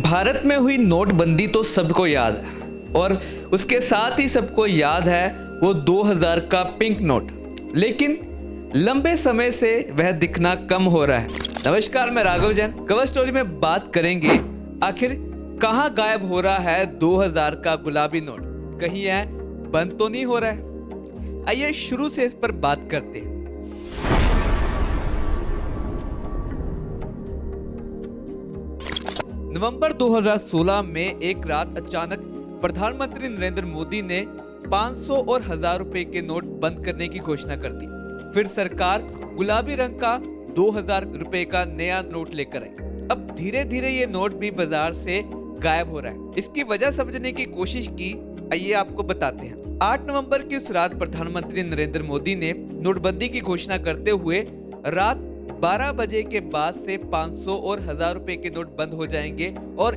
भारत में हुई नोटबंदी तो सबको याद है और उसके साथ ही सबको याद है वो 2000 का पिंक नोट, लेकिन लंबे समय से वह दिखना कम हो रहा है। नमस्कार, मैं राघव जैन। कवर स्टोरी में बात करेंगे आखिर कहां गायब हो रहा है 2000 का गुलाबी नोट, कहीं यह बंद तो नहीं हो रहा है। आइए शुरू से इस पर बात करते हैं। नवंबर 2016 में एक रात अचानक प्रधानमंत्री नरेंद्र मोदी ने 500 और 1000 रुपए के नोट बंद करने की घोषणा कर दी। फिर सरकार गुलाबी रंग का 2000 रुपए का नया नोट लेकर आई। अब धीरे धीरे ये नोट भी बाजार से गायब हो रहा है। इसकी वजह समझने की कोशिश की, आइए आपको बताते हैं। 8 नवंबर की उस रात प्रधानमंत्री नरेंद्र मोदी ने नोटबंदी की घोषणा करते हुए रात 12 बजे के बाद से 500 और 1000 रुपए के नोट बंद हो जाएंगे और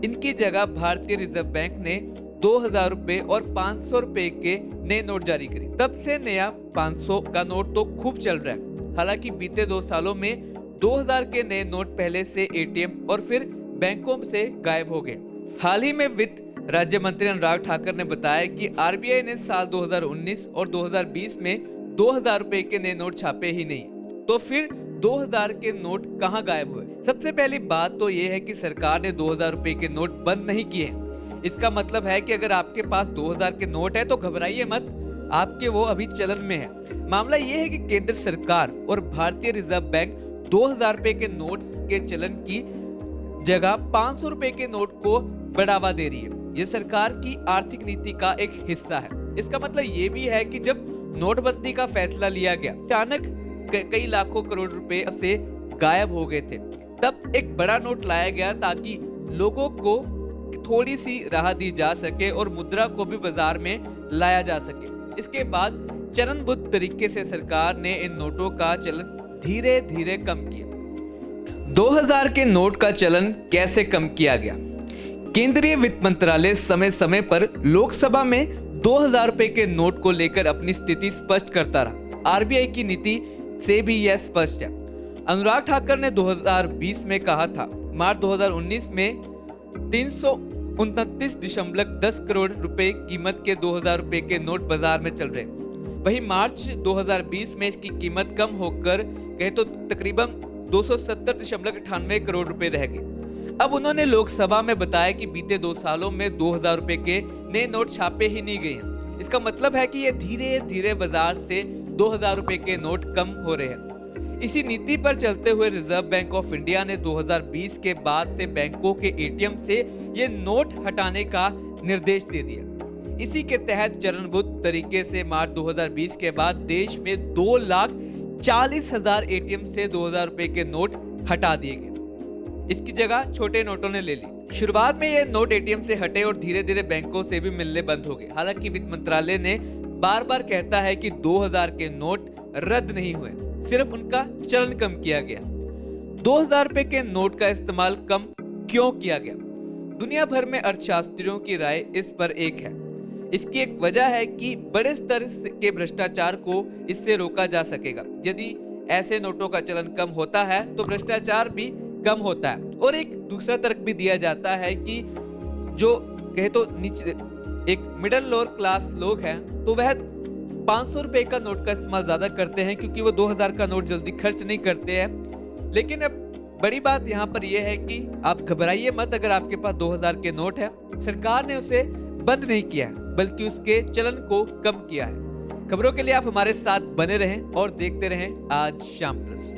इनकी जगह भारतीय रिजर्व बैंक ने 2000 रुपए और 500 रुपए के नए नोट जारी करे। तब से नया 500 का नोट तो खूब चल रहा है। हालांकि बीते 2 सालों में 2000 के नए नोट पहले से एटीएम और फिर बैंकों से गायब हो गए। हाल ही में वित्त राज्य मंत्री अनुराग ठाकुर ने बताया कि आरबीआई ने साल 2019 और 2020 में 2000 रुपए के नए नोट छापे ही नहीं, तो फिर 2000 के नोट कहां गायब हुए? सबसे पहली बात तो ये है कि सरकार ने 2000 रुपए के नोट बंद नहीं किए हैं। इसका मतलब है कि अगर आपके पास 2000 के नोट है तो घबराइए मत, आपके वो अभी चलन में है। मामला ये है कि केंद्र सरकार और भारतीय रिजर्व बैंक 2000 रुपए के नोट्स के चलन की जगह 500 रुपए के नोट को बढ़ावा दे रही है। ये सरकार की आर्थिक नीति का एक हिस्सा है। इसका मतलब ये भी है कि जब नोटबंदी का फैसला लिया गया, अचानक कई लाखों करोड़ रुपए से गायब हो गए थे। तब एक बड़ा नोट लाया गया ताकि लोगों को थोड़ी सी राहत दी जा सके और मुद्रा को भी बाजार में लाया जा सके। इसके बाद चरणबद्ध तरीके से सरकार ने इन नोटों का चलन धीरे धीरे कम किया। 2000 के नोट का चलन कैसे कम किया गया? केंद्रीय वित्त मंत्रालय समय समय पर लोकसभा में 2000 रुपए के नोट को लेकर अपनी स्थिति स्पष्ट करता रहा। आरबीआई की नीति से भी यह स्पष्ट है। अनुराग ठाकुर ने 2020 में कहा था। मार्च 2019 में 329.10 करोड़ रुपए कीमत के 2000 रुपए के नोट बाजार में चल रहे। वहीं मार्च 2020 में इसकी कीमत कम होकर कहे तो तकरीबन 270.98 करोड़ रुपए रह गए। अब उन्होंने लोकसभा में बताया कि बीते 2 सालों में 2000 रुपए के नए नोट छापे ही नहीं गए हैं। इसका मतलब है कि ये धीरे धीरे बाजार से 2000 रुपए के नोट कम हो रहे हैं। इसी नीति पर चलते हुए रिजर्व बैंक ऑफ इंडिया ने 2020 के बाद से बैंकों के एटीएम से ये नोट हटाने का निर्देश दे दिया। इसी के तहत चरणबद्ध तरीके से मार्च 2020 के बाद देश में 2,40,000 एटीएम से 2000 रुपए के नोट हटा दिए गए। इसकी जगह छोटे नोटों ने ले ली। शुरुआत में ये नोट एटीएम से हटे और धीरे धीरे बैंकों से भी मिलने बंद हो गए। हालांकि वित्त मंत्रालय ने बार बार कहता है कि 2000 के नोट रद्द नहीं हुए, सिर्फ उनका चलन कम किया गया। 2000 रुपए के नोट का इस्तेमाल कम क्यों किया गया? दुनिया भर में अर्थशास्त्रियों की राय इस पर एक है। इसकी एक वजह है कि बड़े स्तर के भ्रष्टाचार को इससे रोका जा सकेगा। यदि ऐसे नोटों का चलन कम होता है तो भ्रष्टाचार भी कम होता है। और एक दूसरा तर्क भी दिया जाता है कि जो कहे तो नीचे एक मिडिल लोअर क्लास लोग हैं तो वह 500 रुपए का नोट का इस्तेमाल ज्यादा करते हैं, क्योंकि वो 2000 का नोट जल्दी खर्च नहीं करते हैं। लेकिन अब बड़ी बात यहाँ पर यह है कि आप घबराइए मत। अगर आपके पास 2000 के नोट है, सरकार ने उसे बंद नहीं किया है बल्कि उसके चलन को कम किया है। खबरों के लिए आप हमारे साथ बने रहें और देखते रहें आज शाम प्लस।